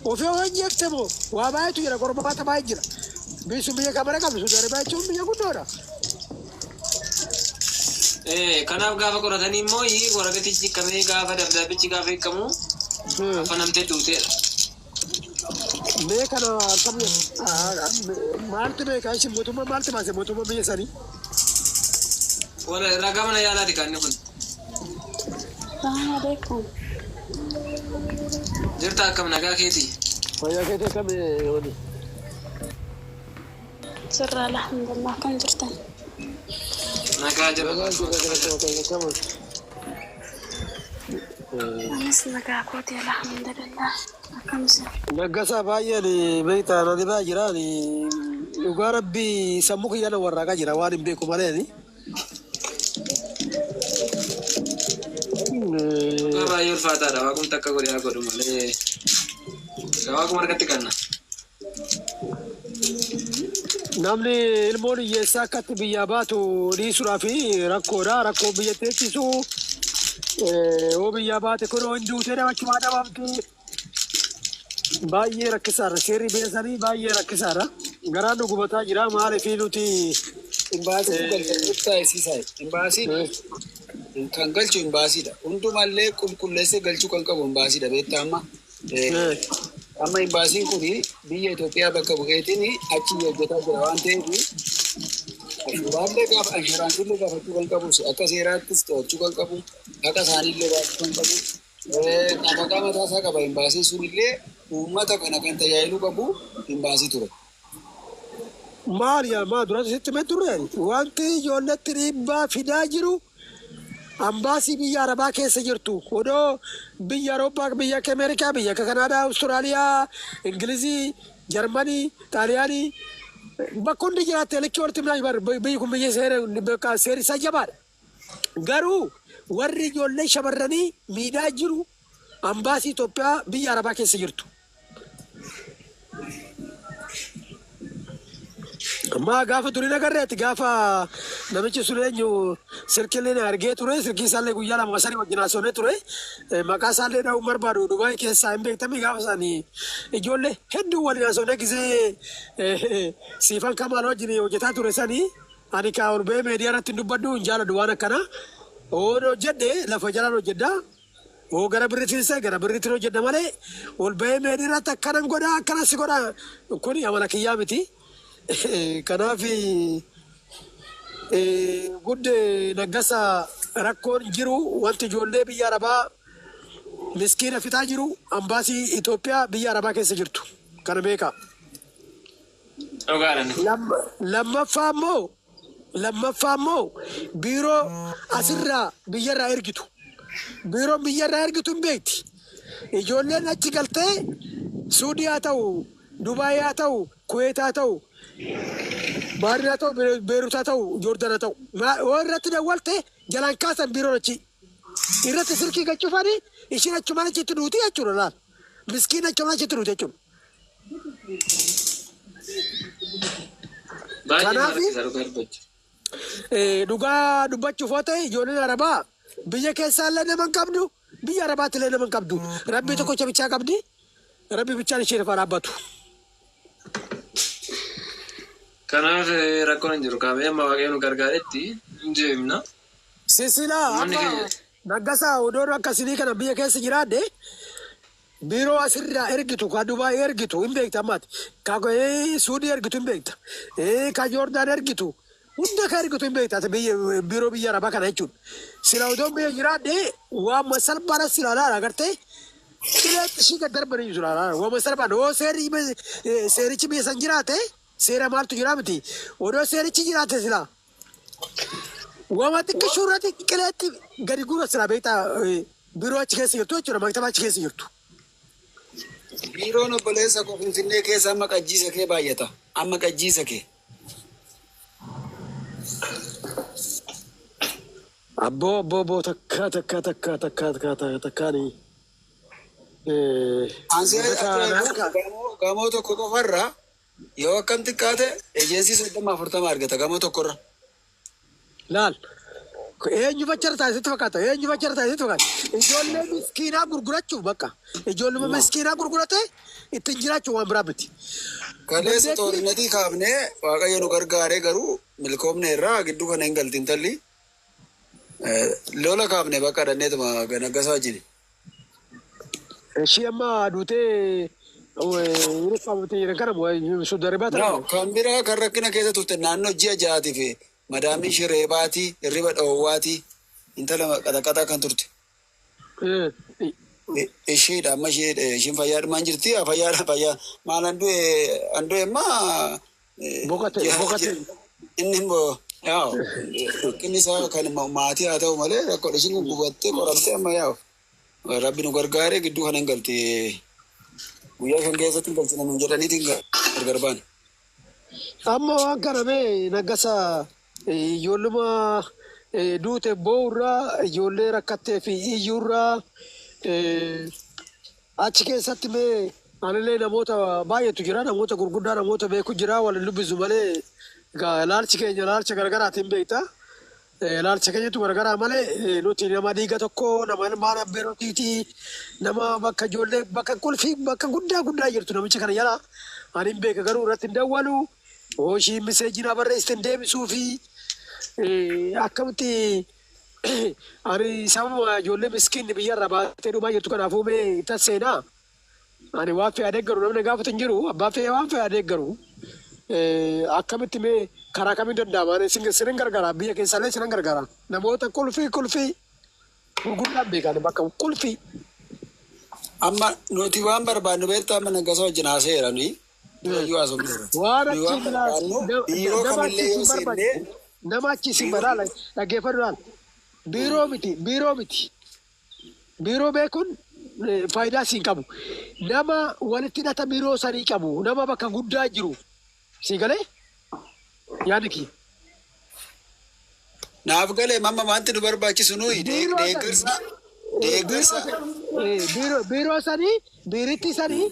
وفي وين يكتبوا وابايتو يلا قربات ما يجرا بيسو بيا كاميرا كم سو داري بايتو بيا كودورا kanaaf gaafa qoratanii immoo waraqatichi kamee gaafa dabdaabichi gaafa hiikamu afanamtee duuteedha. Mee kana kam maaltu beekaa isin mootummaa maaltu baase mootummaa biyya sanii? Wala ragaa mana yaalaati kan inni kun. Assalamu alaikum. Jirta akkam nagaa keeti? Fayyaa keetii akkam wani? Sirra alhamdulillah kan jirtan. Nagaa jira. Anis nagaa kooti alhamdulillah. Akkamisa. Naggasaa baay'een beektaa nani baa jiraan dhugaa rabbii sammuu kiyyaan warraaqaa jira waan hin beeku maleeni. Baay'ee ulfaataadha waaqum takka godhe haa godhu malee waaquma harkatti kanna. Namni ilmoon hiyyeessaa akkatti biyyaa baatu dhiisuudhaa fi rakkoodha. Rakkoo biyya teessisu yoo biyyaa baate kun hin duutee dhabachumaa dhabamti. Baay'ee rakkisaadha. Seerri biyya sanii baay'ee rakkisaadha. Garaan nu gubataa jira. Maaliif nuti imbaasiin kan galchu imbaasiidha. Hundumallee qulqulleessee galchuu kan qabu imbaasiidha. Beektaa amma imbaasiin kun biyya Itoophiyaa bakka bu'eetiin achi hojjetaa jira waan ta'eef inshuraansiillee gaafachuu kan qabu akka seeraattis to'achuu kan qabu akka isaaniillee baachuu kan qabu qaama mataasaa qaba. Imbaasiin sunillee uummata kana kan tajaajiluu qabu imbaasii ture. Maal duratti sitti mee turre wanti ijoolletti dhiibbaa fidaa jiru ambaasii biyya Arabaa keessa jirtu odoo biyya Awurooppaa biyya Ameerikaa biyya Kanaadaa Awustiraaliyaa Ingilizii Jarmanii Xaaliyaanii bakka hundi jiraatte likkii walitti minaa biyyi kun biyya seera isaa jabaadha. Garuu warri ijoollee shamarranii miidhaa jiru ambaasii Itoophiyaa biyya Arabaa keessa jirtu. Amma gaafa durii nagarreetti gaafa namichi sun eenyu sirkiillee argee ture sirkii isaallee guyyaa lama sanii wajjin haasofnee ture maqaa isaallee dhahuun barbaadu Dubaay keessaa hin beektamii gaafa isaanii ijoollee hedduu waliin haasofnee gisee siifan Kamaal wajjin hojjetaa ture sanii ani kaa ol ba'ee meediyaa irratti hin dubbaddu hin jaalladhu waan akkana hojjedhe lafa jalaan hojjedha. Gara birriitiin gara birriitiin hojjedha malee ol ba'ee meediyaa irratti akkanan godha akkanas godha kun amala kiyyaa miti. Kanaaf gudde naggasa rakkoon jiru wanti ijoollee biyya Arabaa miskiina fitaa jiru ambaasii Itoophiyaa biyya Arabaa keessa jirtu kana beekaa. Lammaffaa immoo biiroo asirraa biyyarraa ergitu. Biiroon biyyarraa ergitu hin beekti. Ijoolleen achi galtee Suudii haa ta'u, Dubaay haa ta'u, Kuweet haa ta'u, Bahrain haa ta'u, Beirut haa ta'u, Joordaan haa ta'u. Irratti dawwalte jalaan kaasan biiroon achi. Irratti silkii gachufanii ishiin achumaan achitti duuti jechuudha laal. Miskiin achumaan achitti duuti jechuudha. Kanaaf dhugaa dubbachuuf yoo ta'e ijoolleen Arabaa biyya keessaallee nama hin qabdu biyya Arabaattillee nama hin qabdu. Rabbi tokko bichaa qabdi. Rabbi bichaan ishee lafaa dhaabbatu. Kanaaf rakkoon hin jiru kaabee amma waaqayyoon nu gargaaretti hin deemna. Silsilaa amma naggasaa odoon akkasii kana biyya keessa jiraadde biiroo asirraa ergitu ka Dubaay ergitu hin beekta ammaati. Ka Suudii ergitu hin beekta. Ka Joordaan ergitu hunda ka ergitu hin beekta biiroo biyya Arabaa kana jechuudha. Sila odoon biyya jiraadde waan salphaadha sila laala agartee sileetti ishii gaddarbanii jiru laala waan salphaadha yoo seerichi biyya san jiraate seera maaltu jira miti odoo seerichi jiraate sila waan xiqqishuu irratti qileetti gadi guura sila beektaa biiroo achi keessa jirtu jechuudha maktaba achi keessa jirtu. Biiroon obboleessa koo Finfinnee keessa amma qajjiisa kee baay'ata. Amma qajjiisa kee. Abboo takkaani. Gamoo tokko qofarra yoo akkam xiqqaate ejeensii 30-40 argata gamoo tokkorra. Laal eenyu bachara taasisu fakkaata eenyu bachara taasisu fakkaata ijoollee miskiinaa gurgurachuuf bakka ijoollee miskiinaa gurgurate ittiin jiraachuu waan biraa miti. Kaleessa xoorinnatii kaafnee waaqayyo nu gargaaree garuu milkoomne irraa gidduu kana hin galtiin talli. Lola kaafne bakka dhanneetuma Naggasaa wajjin. Ishii amma duutee Yurufaamutti jiran kana sudaribaa ta'a. Kan biraa kan rakkina keessa turte naannoo ji'a ja'aatiif madaamii shireebaatii hirriba dhoowwaatii intala qaxaqaxaa kan turte. Ishiidha amma ishiin fayyaadhumaan jirti fayyaa maal andu'e ammaa inni immoo rakkinni isaa kan maatii haa ta'u malee rakkoodha ishiin gubattee qoramtee amma yaa'u rabbi nu gargaaree gidduu kana hin galte guyyaa shan keessatti hin galchina nuun jedhaniitiin gargar baane. Amma waan kana mee Naggasaa ijoolluma duute boo'urraa ijoollee rakkattee fi iyyuurraa achi keessatti mee anillee namoota baay'eetu jira namoota gurguddaa namoota beeku jira waliin dubbisu malee ilaalchi keenya ilaalcha gargaraatiin beekta ilaalcha keenyatu gargaraa malee nuti nama dhiiga tokko nama ilmaan abbeerotiiti nama bakka ijoollee bakka qulfii bakka guddaa jirtu namicha kana jala ani hin beeka garuu irratti hin dawwalu hoshii miseejinaa barreessite hin deebisuu fi akkamitti ani sababa ijoollee miskiinni biyyarra baatee dhumaa jirtu kanaafuu mee itti seenaa ani waan fe'aa deeggaru namni gaafatu hin jiru abbaa fe'ee waan fe'aa deeggaru akkamitti mee karaa kamiin danda'ama ani sirin gargaara biyya keessallee sirin gargaara namoota qulfii gurguddaan beekan bakka qulfii. Amma nuti waan barbaannu beektaa amma Naggasaa wajjin haaseeranii waan biiroo kamillee yoo seennee nama achiisin badaala dhaggeeffadhaan biiroo miti biiroo beekuun faayidaa siin qabu nama walitti hidhata biiroo sanii qabu nama bakka guddaa jiru sii galee yaadni kiyya. Naaf galee mamma wanti nu barbaachisu nuyi deeggarsa. Biiroo sanii biiritti sanii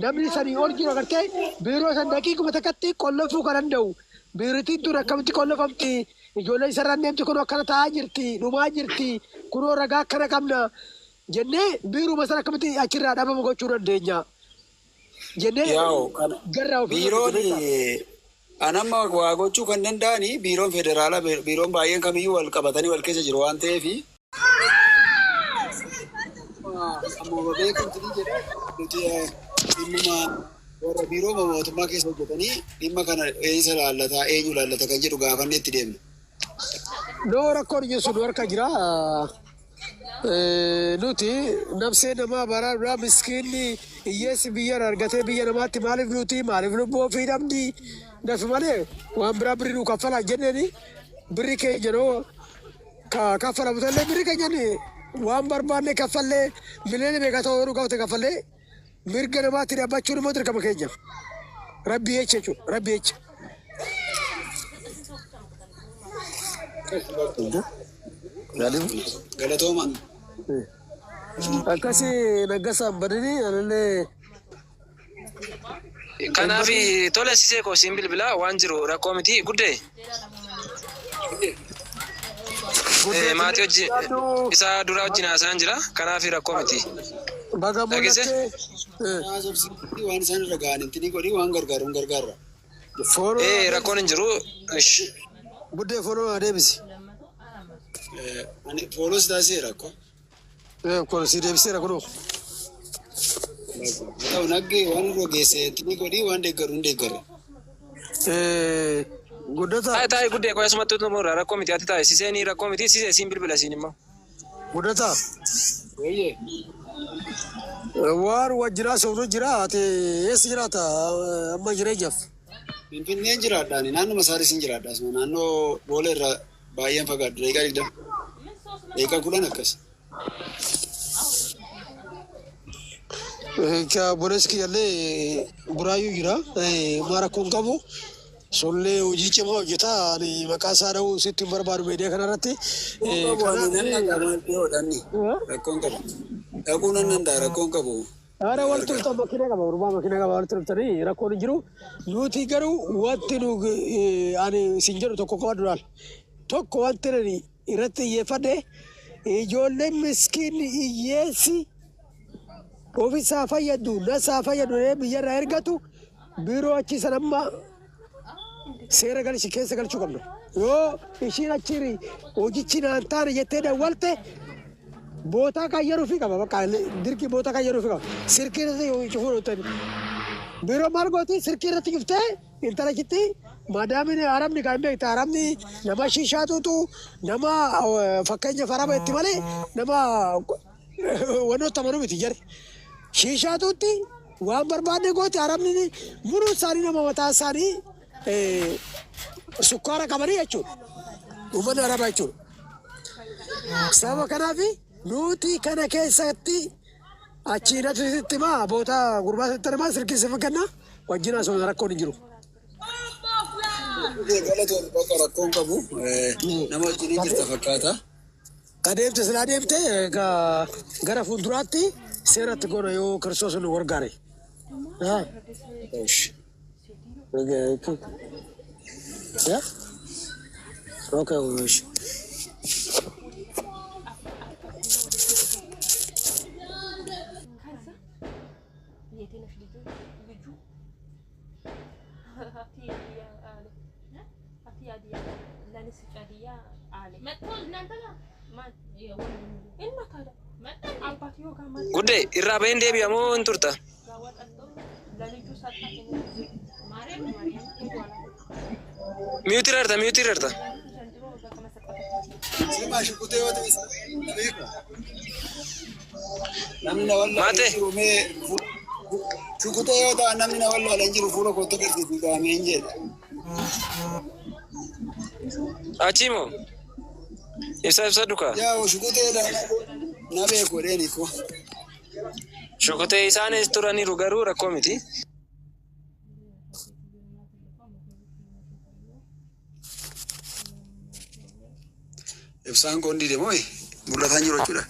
namni sanii ol jiru agartee biiroo san daqiiquma takkatti qollofuu kan danda'u biirittiin tun akkamitti qollofamti ijoollee isarraan deemti kun akkana taa'aa jirti dhumaa jirti kunoo ragaa akkana qabna jennee biiruma sana akkamitti achirraa dhabama gochuu dandeenya jennee garraa ofii. Biiroon anamma waa gochuu kan danda'ani biiroon federaalaa biiroon baay'een kamiyyuu wal qabatanii wal keessa jiru waan ta'eef. Amma beekamti jedha nuti dhimma warra biiroo mootummaa keessa hojjetanii dhimma kana eessa laallata eenyu laallata kan jedhu gaafanne itti deemne. Noo rakkoon jechuun nu harka jira. Nuti nafsee namaa baraadhaa miskiinni hiyyeessi biyya argatee biyya namaatti maaliif lubbuu ofii dhabdi nafi malee waan biraa birri nu kaffalaa jenneeni birri keenya noo kaffalamu tallee birri keenyani waan barbaanne kaffallee miliyoona meeqa ta'uu yeroo gaafate kaffallee mirga namaatti dhaabbachuun immoo dirqama keenya. Rabbi jecha jechuudha rabbi jecha. Galatooma. Akkasii Naggasaan badanii anallee. Kanaaf tole sisee koo siin bilbilaa waan jiru rakkoo miti guddee. Maatii wajjin isa dura wajjin haasa'an jira kanaaf rakkoo miti. Waan isaan irra ga'anitti godhii waan gargaarra. Rakkoon hin jiru. Guddee foonoo adeemsi. Foolos taasiseera akkoo. Kun si deebiseera kunoo. Ta'u naggee waan irra geesse tini godhii waan deeggaru hin deeggarre. Guddataa. Taa'ee guddee qoyaa sumatti tumurra rakkoo miti ati taa'e siseen rakkoo miti sisee siin bilbila siin immoo. Guddataa. Wayyee. Waan wajjinaa soofnu jira ati eessa jiraata amma jireenyaaf. Finfinneen jiraadhaan naannoo Masaaris hin jiraadhaas naannoo Boolee irraa baay'een fagaadhu daqiiqaa 20 daqiiqaa 10 akkas. Bolees kiyyaallee buraayyuu jira maara kun qabu sollee hojii cimaa hojjeta ani maqaa isaa dha'uu sitti hin barbaadu miidiyaa kanarratti. Rakkoon qabu. Dhaquu nan danda'a rakkoon qabu. Haara wal turtan makiina qaba urmaa makiina qaba wal turtanii rakkoon hin jiru nuti garuu wanti nu ani isin jedhu tokko qaba duraan tokko wanti nani irratti xiyyeeffadhe ijoolleen miskiin hiyyeessi ofiisaa fayyadu nasaa fayyadu biyyarraa ergatu biiroo achi sanamma seera galchi keessa galchuu qabna. Yoo ishiin achi hojichi naan taane jettee dawwalte bootaa kayyaruu fi qaba bakka dirqii bootaa kayyaruu fi qaba. Sirkii irratti cufuu dhuftan biiroo maal gooti sirkii irratti cuftee intala jitti maadaamin arabni kan beekta arabni nama shishaa tuutu nama fakkeenya faraba itti malee nama wantoota manuu miti jedhe shishaa tuutti waan barbaadne gooti arabni muruu isaanii nama mataa isaanii sukkaara qabanii jechuudha. Uummanni arabaa jechuudha. Sababa kanaaf nuti kana keessatti achiinatti maa boota gurbaasatti namaa sirkiisa fakkannaa wajjin asuma rakkoon hin jiru. Galatoon bakka rakkoon qabu nama wajjin jirta fakkaata. Adeemte sila adeemte gara fuulduraatti seeratti goona yoo kiristoos nu gargaare. Ya? Okay, wish. Gudde irraa baheen deebi'a moo hin turta? Miyuutii irratti. Maate. Shukutee yoo ta'an namni na wallaalan jiru fuula kootti gadi gaameen jedha. Achi moo? Ibsa duka. Yaa shukutee na beeku dheeni ko. Shukutee isaanis turaniiru garuu rakkoo miti. Ibsaan koon dide mooy mul'atan jiru jechuudha.